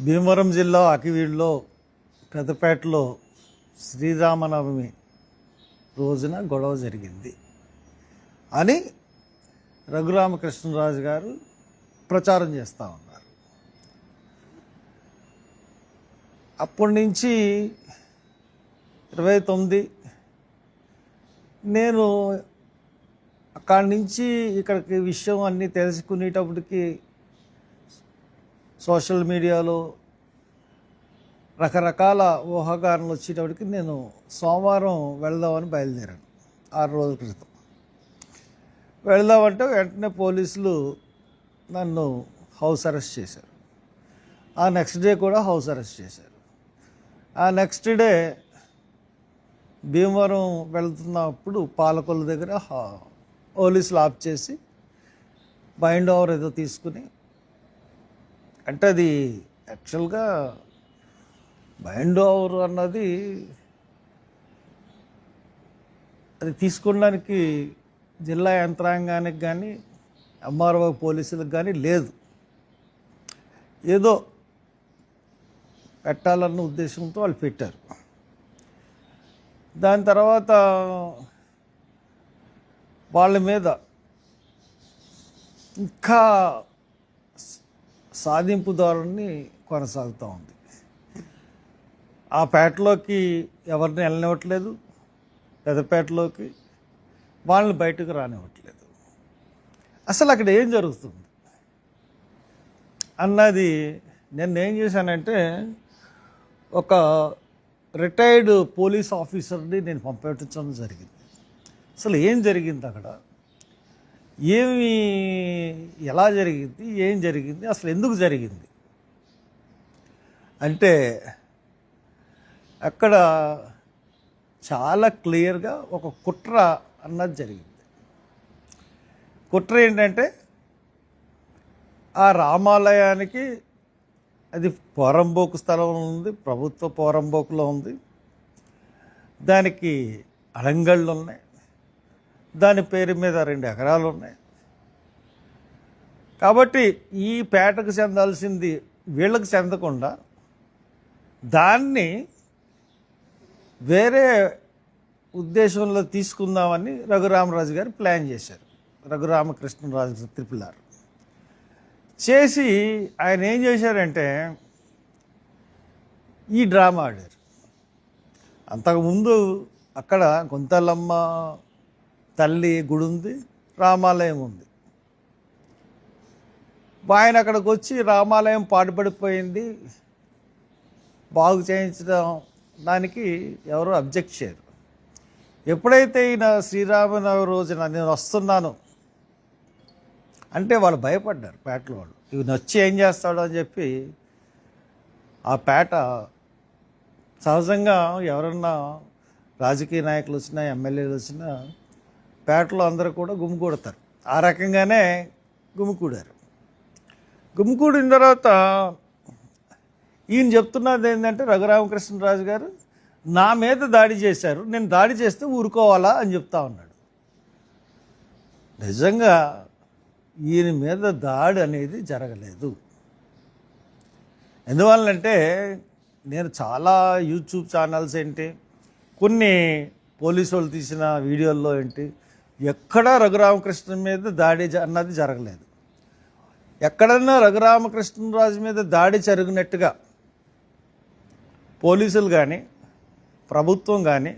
భీమవరం జిల్లా అకివీడులో పెద్దపేటలో శ్రీరామనవమి రోజున గొడవ జరిగింది అని రఘురామకృష్ణరాజు గారు ప్రచారం చేస్తూ ఉన్నారు. అప్పటి నుంచి 29 నేను అక్కడి నుంచి ఇక్కడికి విషయం అన్నీ తెలుసుకునేటప్పటికి సోషల్ మీడియాలో రకరకాల ఊహాగానాలు వచ్చేటప్పటికి నేను సోమవారం వెళ్దామని బయలుదేరాను. 6 రోజుల క్రితం వెళ్దామంటే వెంటనే పోలీసులు నన్ను హౌస్ అరెస్ట్ చేశారు. ఆ నెక్స్ట్ డే కూడా హౌస్ అరెస్ట్ చేశారు. ఆ నెక్స్ట్ డే భీమవరం వెళ్తున్నప్పుడు పాలకొల్లు దగ్గర పోలీసులు ఆఫ్ చేసి బైండ్ ఓవర్ ఏదో తీసుకుని, అంటే అది యాక్చువల్గా బైండ్ ఓవర్ అన్నది అది తీసుకోవడానికి జిల్లా యంత్రాంగానికి కానీ ఎంఆర్ఓ పోలీసులకు కానీ లేదు. ఏదో పెట్టాలన్న ఉద్దేశంతో వాళ్ళు పెట్టారు. దాని తర్వాత వాళ్ళ మీద ఇంకా సాధింపు ధోరణి కొనసాగుతూ ఉంది. ఆ పేటలోకి ఎవరిని వెళ్ళనివ్వట్లేదు, పెద్దపేటలోకి వాళ్ళని బయటకు రానివ్వట్లేదు. అసలు అక్కడ ఏం జరుగుతుంది అన్నది నేను ఏం చేశానంటే, ఒక రిటైర్డ్ పోలీస్ ఆఫీసర్ని నేను పంపించడం జరిగింది. అసలు ఏం జరిగింది అక్కడ, ఎలా జరిగింది, ఏం జరిగింది, అసలు ఎందుకు జరిగింది అంటే అక్కడ చాలా క్లియర్గా ఒక కుట్ర అన్నది జరిగింది. కుట్ర ఏంటంటే, ఆ రామాలయానికి అది పోరంబోకు స్థలంలో ఉంది, ప్రభుత్వ పోరంబోకులో ఉంది. దానికి అలంగళ్ళు ఉన్నాయి, దాని పేరు మీద 2 ఎకరాలు ఉన్నాయి. కాబట్టి ఈ పేటకు చెందాల్సింది వీళ్ళకి చెందకుండా దాన్ని వేరే ఉద్దేశంలో తీసుకుందామని రఘురామరాజు గారు ప్లాన్ చేశారు. రఘురామకృష్ణరాజు త్రిపులార్ చేసి ఆయన ఏం చేశారంటే ఈ డ్రామా ఆడారు. అంతకుముందు అక్కడ గుంతలమ్మ తల్లి గుడి ఉంది, రామాలయం ఉంది. ఆయన అక్కడికి వచ్చి రామాలయం పాడుపడిపోయింది, బాగు చేయించడం దానికి ఎవరు అబ్జెక్ట్ చేయరు. ఎప్పుడైతే ఈయన శ్రీరామనవమి రోజున నేను వస్తున్నాను అంటే వాళ్ళు భయపడ్డారు పేటలో వాళ్ళు. ఈయన వచ్చి ఏం చేస్తాడు అని చెప్పి ఆ పేట సహజంగా ఎవరన్నా రాజకీయ నాయకులు వచ్చినా ఎమ్మెల్యేలు వచ్చినా పేటలో అందరూ కూడా గుమికూడతారు. ఆ రకంగానే గుమికూడారు. గుమికూడిన తర్వాత ఈయన చెప్తున్నది ఏంటంటే, రఘురామకృష్ణరాజు గారు నా మీద దాడి చేశారు, నేను దాడి చేస్తే ఊరుకోవాలా అని చెప్తా ఉన్నాడు. నిజంగా ఈయన మీద దాడి అనేది జరగలేదు. ఎందువల్లంటే నేను చాలా యూట్యూబ్ ఛానల్స్ ఏంటి, కొన్ని పోలీసు వాళ్ళు తీసిన వీడియోల్లో ఏంటి, ఎక్కడా రఘురామకృష్ణ మీద దాడి అన్నది జరగలేదు. ఎక్కడన్నా రఘురామకృష్ణరాజు మీద దాడి జరిగినట్టుగా పోలీసులు కానీ ప్రభుత్వం కానీ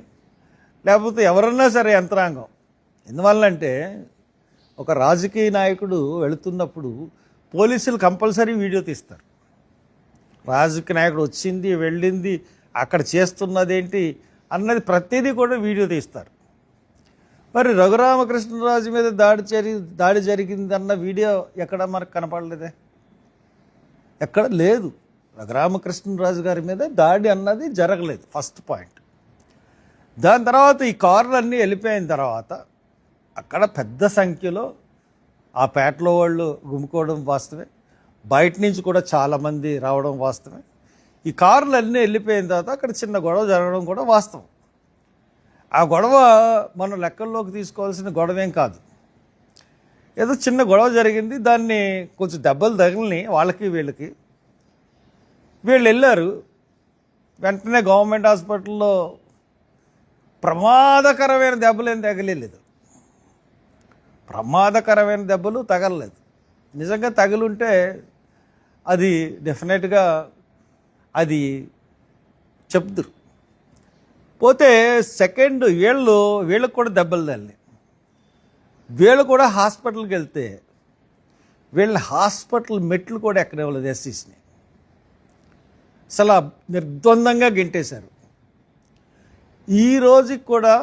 లేకపోతే ఎవరన్నా సరే యంత్రాంగం, ఎందువల్లంటే ఒక రాజకీయ నాయకుడు వెళుతున్నప్పుడు పోలీసులు కంపల్సరీ వీడియో తీస్తారు. రాజకీయ నాయకుడు వచ్చింది వెళ్ళింది అక్కడ చేస్తున్నదేంటి అన్నది ప్రతిదీ కూడా వీడియో తీస్తారు. మరి రఘురామకృష్ణరాజు మీద దాడి జరిగిందన్న వీడియో ఎక్కడ మనకు కనపడలేదే, ఎక్కడ లేదు. రఘురామకృష్ణరాజు గారి మీద దాడి అన్నది జరగలేదు, ఫస్ట్ పాయింట్. దాని తర్వాత ఈ కార్లన్నీ వెళ్ళిపోయిన తర్వాత అక్కడ పెద్ద సంఖ్యలో ఆ పేటలో వాళ్ళు గుమికోవడం వాస్తవే, బయట నుంచి కూడా చాలామంది రావడం వాస్తవే. ఈ కార్లు అన్నీ వెళ్ళిపోయిన తర్వాత అక్కడ చిన్న గొడవ జరగడం కూడా వాస్తవం. ఆ గొడవ మనం లెక్కల్లోకి తీసుకోవాల్సిన గొడవేం కాదు. ఏదో చిన్న గొడవ జరిగింది, దాన్ని కొంచెం దెబ్బలు తగిలినాయి వాళ్ళకి వీళ్ళకి. వీళ్ళు వెళ్ళారు, వెంటనే గవర్నమెంట్ హాస్పిటల్లో ప్రమాదకరమైన దెబ్బలు ఏం తగలేదు, ప్రమాదకరమైన దెబ్బలు తగలలేదు. నిజంగా తగులుంటే అది డెఫినెట్గా అది చెప్తురు. పోతే సెకండ్ వీళ్ళకు కూడా దెబ్బలు తల్లి, వీళ్ళు కూడా హాస్పిటల్కి వెళ్తే వీళ్ళ హాస్పిటల్ మెట్లు కూడా ఎక్కనివ్వలేదు ఎస్సీస్ని. అసలు నిర్ద్వందంగా గెంటేశారు. ఈ రోజుకి కూడా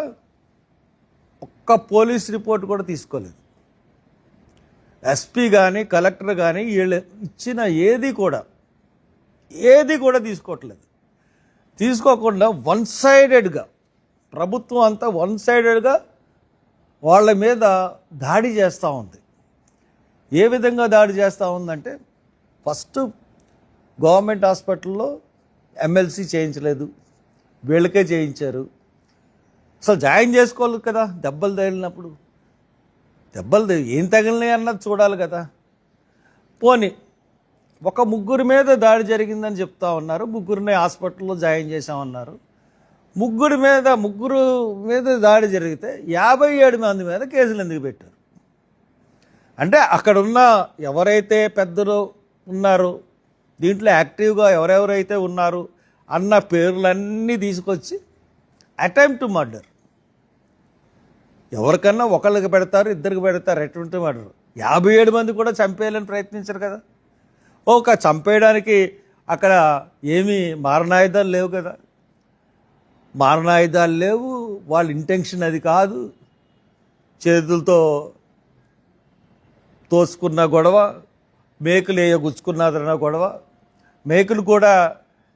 ఒక్క పోలీస్ రిపోర్ట్ కూడా తీసుకోలేదు. ఎస్పీ కానీ కలెక్టర్ కానీ వీళ్ళు ఇచ్చిన ఏది కూడా తీసుకోవట్లేదు. తీసుకోకుండా వన్ సైడెడ్గా ప్రభుత్వం అంతా వన్ సైడెడ్గా వాళ్ళ మీద దాడి చేస్తూ ఉంది. ఏ విధంగా దాడి చేస్తూ ఉందంటే, ఫస్ట్ గవర్నమెంట్ హాస్పిటల్లో ఎమ్మెల్సీ చేయించలేదు, వీళ్ళకే చేయించారు. అసలు జాయిన్ చేసుకోవాలి కదా, దెబ్బలు తగిలినప్పుడు ఏం తగిలినాయి అన్నది చూడాలి కదా. పోనీ ఒక ముగ్గురు మీద దాడి జరిగిందని చెప్తా ఉన్నారు, ముగ్గురిని హాస్పిటల్లో జాయిన్ చేశామన్నారు. ముగ్గురు మీద దాడి జరిగితే 57 మంది మీద కేసులు ఎందుకు పెట్టారు? అంటే అక్కడున్న ఎవరైతే పెద్దలు ఉన్నారో, దీంట్లో యాక్టివ్గా ఎవరెవరైతే ఉన్నారు అన్న పేర్లన్నీ తీసుకొచ్చి అటెంప్ట్ మర్డర్, ఎవరికన్నా ఒకళ్ళకి పెడతారు, ఇద్దరికి పెడతారు, అటెంప్ట్ మర్డర్. 57 మంది కూడా చంపేయాలని ప్రయత్నించారు కదా. ఒక చంపేయడానికి అక్కడ ఏమీ మారణాయుధాలు లేవు కదా, మారణాయుధాలు లేవు, వాళ్ళ ఇంటెన్షన్ అది కాదు. చేతులతో తోసుకున్న గొడవ, మేకులు గుచ్చుకున్నదన్న గొడవ. మేకులు కూడా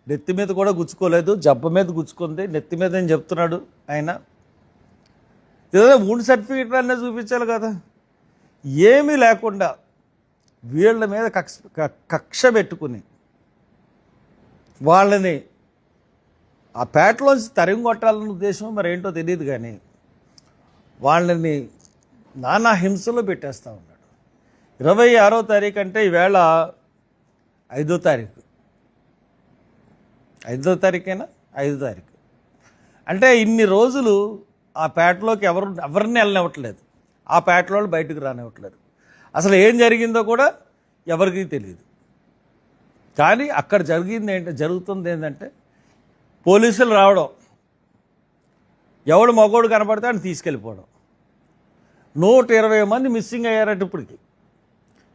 నెత్తి మీద కూడా గుచ్చుకోలేదు, జబ్బ మీద గుచ్చుకుంది, నెత్తి మీద అని చెప్తున్నాడు ఆయన. ఏదో 3 సర్టిఫికెట్లు అన్నీ చూపించాలి కదా. ఏమీ లేకుండా వీళ్ళ మీద కక్ష పెట్టుకుని వాళ్ళని ఆ పేటలోంచి తరిమి కొట్టాలన్న ఉద్దేశం మరి ఏంటో తెలియదు, కానీ వాళ్ళని నానా హింసలో పెట్టేస్తూ ఉన్నాడు. 26వ తారీఖు అంటే ఈవేళ 5వ తారీఖు, 5వ తారీఖేనా, 5వ తారీఖు అంటే ఇన్ని రోజులు ఆ పేటలోకి ఎవరిని వెళ్ళనివ్వట్లేదు, ఆ పేటలో బయటకు రానివ్వట్లేదు. అసలు ఏం జరిగిందో కూడా ఎవరికీ తెలియదు. కానీ అక్కడ జరుగుతుంది ఏంటంటే, పోలీసులు రావడం, ఎవడు మగోడు కనపడితే ఆయన తీసుకెళ్ళిపోవడం. 120 మంది మిస్సింగ్ అయ్యారట ఇప్పటికి.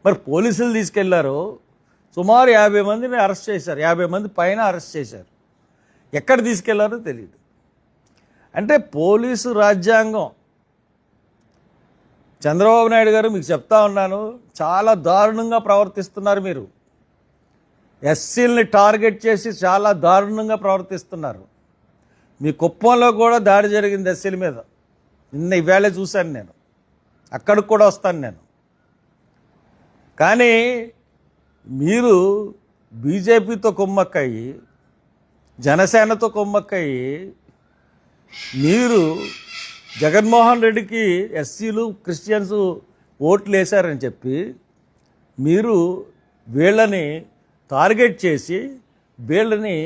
మరి పోలీసులు తీసుకెళ్లారు, సుమారు 50 మందిని అరెస్ట్ చేశారు, 50 మంది పైన అరెస్ట్ చేశారు. ఎక్కడ తీసుకెళ్లారో తెలియదు. అంటే పోలీసు రాజ్యాంగం, చంద్రబాబు నాయుడు గారు మీకు చెప్తా ఉన్నాను, చాలా దారుణంగా ప్రవర్తిస్తున్నారు మీరు. ఎస్సీలని టార్గెట్ చేసి చాలా దారుణంగా ప్రవర్తిస్తున్నారు. మీ కుప్పంలో కూడా దాడి జరిగింది ఎస్సీల మీద, ఈవేళ చూశాను నేను, అక్కడికి కూడా వస్తాను నేను. కానీ మీరు బీజేపీతో కుమ్మక్కయ్యి, జనసేనతో కుమ్మక్కయ్యి, మీరు జగన్మోహన్ రెడ్డికి ఎస్సీలు క్రిస్టియన్స్ ఓట్లు వేశారని చెప్పి మీరు వీళ్ళని టార్గెట్ చేసి వీళ్ళని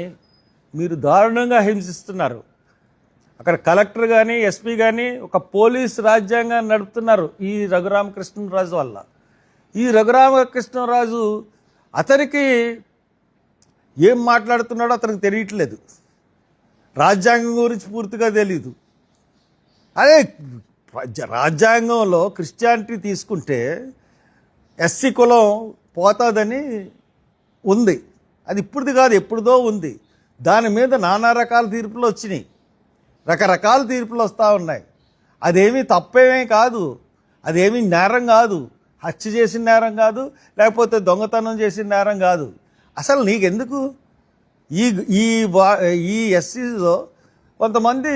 మీరు దారుణంగా హింసిస్తున్నారు. అక్కడ కలెక్టర్ కానీ ఎస్పీ కానీ ఒక పోలీస్ రాజ్యాంగాన్ని నడుపుతున్నారు ఈ రఘురామకృష్ణరాజు వల్ల. ఈ రఘురామకృష్ణరాజు అతనికి ఏం మాట్లాడుతున్నాడో అతనికి తెలియట్లేదు, రాజ్యాంగం గురించి పూర్తిగా తెలీదు. అదే రాజ్యాంగంలో క్రిస్టియానిటీ తీసుకుంటే ఎస్సీ కులం పోతుందని ఉంది, అది ఇప్పుడుది కాదు ఎప్పుడుదో ఉంది. దాని మీద నానా రకాల తీర్పులు వచ్చినాయి, రకరకాల తీర్పులు వస్తూ ఉన్నాయి. అదేమీ తప్పేమీ కాదు, అదేమీ నేరం కాదు, హత్య చేసిన నేరం కాదు, లేకపోతే దొంగతనం చేసిన నేరం కాదు. అసలు నీకెందుకు? ఈ ఎస్సీలో కొంతమంది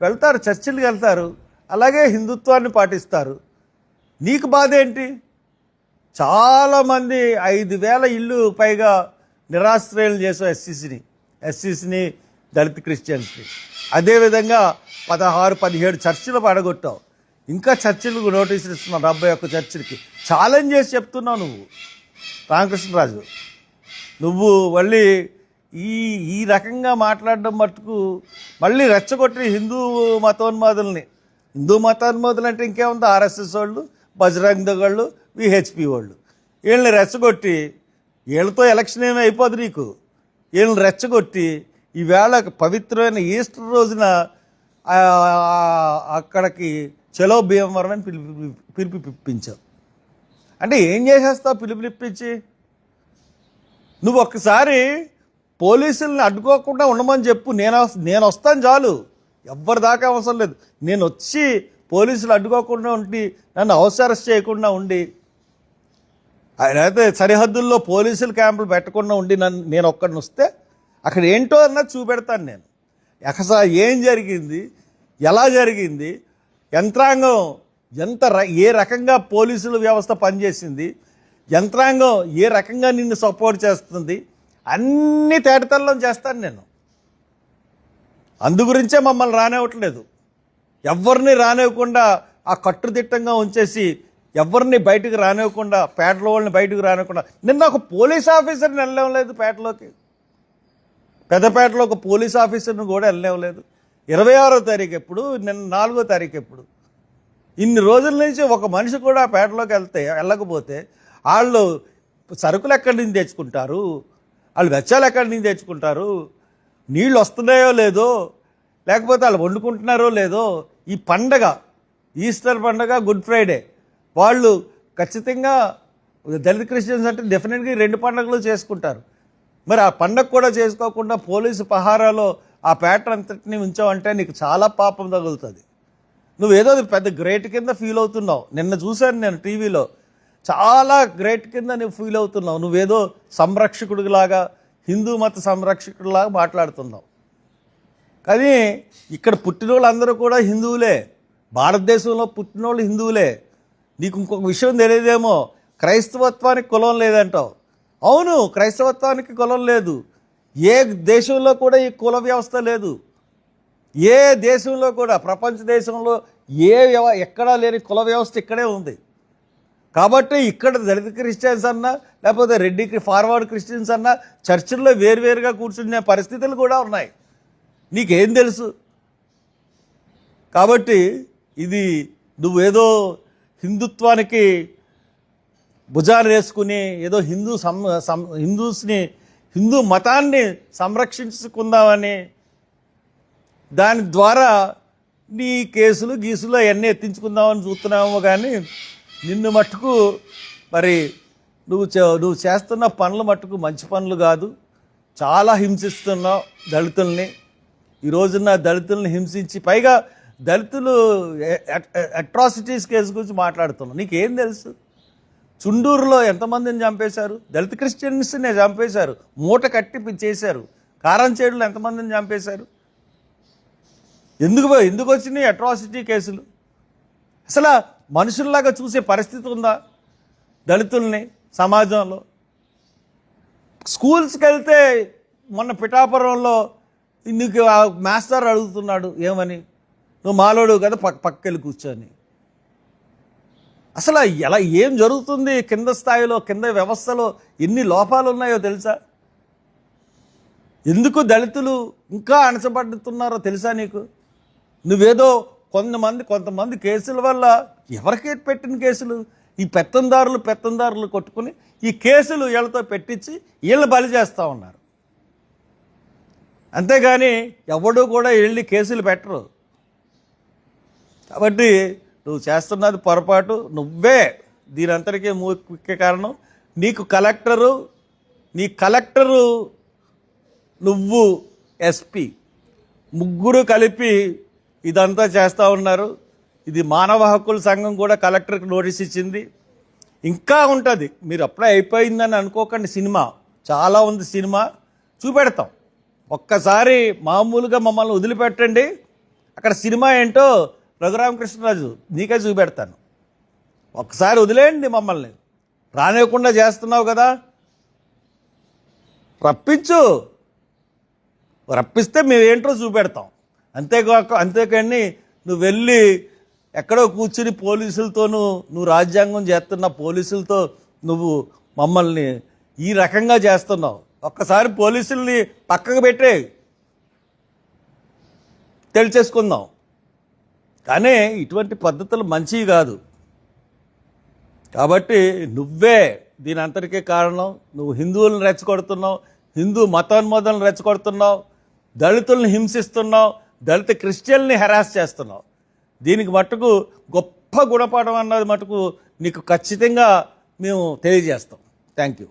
వెళ్తారు, చర్చిలకు వెళ్తారు, అలాగే హిందుత్వాన్ని పాటిస్తారు. నీకు బాధ ఏంటి? చాలామంది 5,000 ఇళ్ళు పైగా నిరాశ్రయాలు చేసావు ఎస్సీసీని దళిత క్రిస్టియన్స్ని. అదేవిధంగా 16-17 చర్చిలు పడగొట్టావు. ఇంకా చర్చిలకు నోటీసులు ఇస్తున్నావు, 71 చర్చిలకి ఛాలెంజ్ చేసి చెప్తున్నావు నువ్వు రామకృష్ణరాజు. నువ్వు మళ్ళీ ఈ ఈ రకంగా మాట్లాడడం మటుకు మళ్ళీ రెచ్చగొట్టి మతోన్మాదుల్ని హిందూ మతోన్మాదులు అంటే ఇంకేముంది, ఆర్ఎస్ఎస్ వాళ్ళు, బజరంగ్ దళ్ వాళ్ళు, విహెచ్పి వాళ్ళు, వీళ్ళని రెచ్చగొట్టి వీళ్ళతో ఎలక్షన్ ఏమీ అయిపోదు నీకు. వీళ్ళని రెచ్చగొట్టి ఈవేళ పవిత్రమైన ఈస్టర్ రోజున అక్కడికి చలో భీమవరం అని పిలిపించావు. అంటే ఏం చేసేస్తావు పిలిపించి? నువ్వు ఒక్కసారి పోలీసుల్ని అడ్డుకోకుండా ఉండమని చెప్పు. నేను వస్తాను చాలు, ఎవ్వరి దాకా అవసరం లేదు. నేను వచ్చి పోలీసులు అడ్డుకోకుండా ఉండి నన్ను అవసరం చేయకుండా ఉండి అయితే సరిహద్దుల్లో పోలీసులు క్యాంపులు పెట్టకుండా ఉండి నేను ఒక్కడిని వస్తే అక్కడ ఏంటో అన్నది చూపెడతాను నేను. అసలు ఏం జరిగింది, ఎలా జరిగింది, యంత్రాంగం ఏ రకంగా పోలీసుల వ్యవస్థ పనిచేసింది, యంత్రాంగం ఏ రకంగా నిన్ను సపోర్ట్ చేస్తుంది, అన్నీ తేటతెల్లం చేస్తాను నేను. అందుగురించే మమ్మల్ని రానివ్వట్లేదు. ఎవరిని రానివ్వకుండా ఆ కట్టుదిట్టంగా ఉంచేసి ఎవరిని బయటకు రానివ్వకుండా, పేటలో వాళ్ళని బయటకు రానివ్వకుండా. నిన్న ఒక పోలీస్ ఆఫీసర్ని వెళ్ళలేదు పేటలోకి, పెద్దపేటలో ఒక పోలీస్ ఆఫీసర్ని కూడా వెళ్ళలేదు. 26వ తారీఖు ఎప్పుడు, నిన్న 4వ తారీఖు ఎప్పుడు? ఇన్ని రోజుల నుంచి ఒక మనిషి కూడా పేటలోకి వెళ్ళకపోతే వాళ్ళు సరుకులు ఎక్కడి నుంచి తెచ్చుకుంటారు, వాళ్ళు వెచ్చాలు ఎక్కడి నుంచి తెచ్చుకుంటారు, నీళ్ళు వస్తున్నాయో లేదో, లేకపోతే వాళ్ళు వండుకుంటున్నారో లేదో. ఈ పండగ, ఈస్టర్ పండగ, గుడ్ ఫ్రైడే, వాళ్ళు ఖచ్చితంగా దళిత క్రిస్టియన్స్ అంటే డెఫినెట్గా 2 పండుగలు చేసుకుంటారు. మరి ఆ పండగ కూడా చేసుకోకుండా పోలీసు పహారాలో ఆ ప్యాటర్న్ అంతటిని ఉంచావంటే నీకు చాలా పాపం తగులుతుంది. నువ్వేదో పెద్ద గ్రేట్ కింద ఫీల్ అవుతున్నావు. నిన్న చూశాను నేను టీవీలో, చాలా గ్రేట్ కింద నువ్వు ఫీల్ అవుతున్నావు. నువ్వేదో సంరక్షకుడిలాగా, హిందూ మత సంరక్షకుడిలాగా మాట్లాడుతున్నావు. కానీ ఇక్కడ పుట్టిన వాళ్ళందరూ కూడా హిందువులే, భారతదేశంలో పుట్టిన వాళ్ళు హిందువులే. నీకు ఇంకొక విషయం తెలియదేమో, క్రైస్తవత్వానికి కులం లేదంటావు. అవును, క్రైస్తవత్వానికి కులం లేదు. ఏ దేశంలో కూడా ఈ కుల వ్యవస్థ లేదు. ఏ దేశంలో కూడా, ప్రపంచ దేశంలో ఎక్కడా లేని కుల వ్యవస్థ ఇక్కడే ఉంది. కాబట్టి ఇక్కడ దళిత క్రిస్టియన్స్ అన్నా, లేకపోతే రెడ్డికి ఫార్వర్డ్ క్రిస్టియన్స్ అన్నా చర్చిల్లో వేరువేరుగా కూర్చునే పరిస్థితులు కూడా ఉన్నాయి. నీకేం తెలుసు? కాబట్టి ఇది నువ్వేదో హిందుత్వానికి భుజాలు వేసుకుని ఏదో హిందూస్ని, హిందూ మతాన్ని సంరక్షించుకుందామని దాని ద్వారా నీ కేసులు గీసులు అవన్నీ ఎత్తించుకుందామని చూస్తున్నామో. కానీ నిన్ను మట్టుకు మరి నువ్వు చేస్తున్న పనులు మట్టుకు మంచి పనులు కాదు. చాలా హింసిస్తున్నావు దళితుల్ని. ఈ రోజున దళితుల్ని హింసించి, పైగా దళితులు అట్రాసిటీస్ కేసు గురించి మాట్లాడుతున్నావు. నీకేం తెలుసు? చుండూరులో ఎంతమందిని చంపేశారు? దళిత క్రిస్టియన్స్ని చంపేశారు, మూట కట్టి చేశారు. కారంచేడులో ఎంతమందిని చంపేశారు? ఎందుకు వచ్చినాయి అట్రాసిటీ కేసులు? అసలు మనుషుల్లాగా చూసే పరిస్థితి ఉందా దళితుల్ని సమాజంలో? స్కూల్స్కి వెళ్తే మొన్న పిఠాపురంలో నీకు మాస్టర్ అడుగుతున్నాడు ఏమని, నువ్వు మాలోడు కదా పక్కకెళ్ళి కూర్చొని. అసలు ఎలా ఏం జరుగుతుంది కింద స్థాయిలో, కింద వ్యవస్థలో ఎన్ని లోపాలు ఉన్నాయో తెలుసా? ఎందుకు దళితులు ఇంకా అణచబడుతున్నారో తెలుసా నీకు? నువ్వేదో కొంతమంది కేసుల వల్ల, ఎవరికి పెట్టిన కేసులు? ఈ పెత్తందారులు కొట్టుకుని ఈ కేసులు వీళ్ళతో పెట్టించి వీళ్ళని బలి చేస్తూ ఉన్నారు. అంతేగాని ఎవడూ కూడా వెళ్ళి కేసులు పెట్టరు. కాబట్టి నువ్వు చేస్తున్నది పొరపాటు. నువ్వే దీనంతటికీ ముఖ్య కారణం. నీ కలెక్టరు, నువ్వు ఎస్పీ, ముగ్గురు కలిపి ఇదంతా చేస్తూ ఉన్నారు. ఇది మానవ హక్కుల సంఘం కూడా కలెక్టర్కి నోటీస్ ఇచ్చింది. ఇంకా ఉంటుంది. మీరు అప్పుడే అయిపోయిందని అనుకోకండి. సినిమా చాలా ఉంది, సినిమా చూపెడతాం. ఒక్కసారి మామూలుగా మమ్మల్ని వదిలిపెట్టండి, అక్కడ సినిమా ఏంటో రఘురామకృష్ణరాజు నీకే చూపెడతాను. ఒక్కసారి వదిలేయండి మమ్మల్ని. రానివ్వకుండా చేస్తున్నావు కదా, రప్పిస్తే మేమేంటో చూపెడతాం. అంతేకాని నువ్వు వెళ్ళి ఎక్కడో కూర్చుని పోలీసులతోనూ, నువ్వు రాజ్యాంగం చేస్తున్న పోలీసులతో నువ్వు మమ్మల్ని ఈ రకంగా చేస్తున్నావు. ఒక్కసారి పోలీసుల్ని పక్కకు పెట్టే తెలిసేసుకుందాం. కానీ ఇటువంటి పద్ధతులు మంచివి కాదు. కాబట్టి నువ్వే దీని అంతటికీ కారణం. నువ్వు హిందువులను రెచ్చగొడుతున్నావు, హిందూ మతోన్మోదలను రెచ్చగొడుతున్నావు, దళితుల్ని హింసిస్తున్నావు, దళిత క్రిస్టియన్ని హెరాస్ చేస్తున్నావు. దీనికి మట్టుకు గొప్ప గుణపాఠం అన్నది మటుకు నీకు ఖచ్చితంగా మేము తెలియజేస్తాం. Thank you.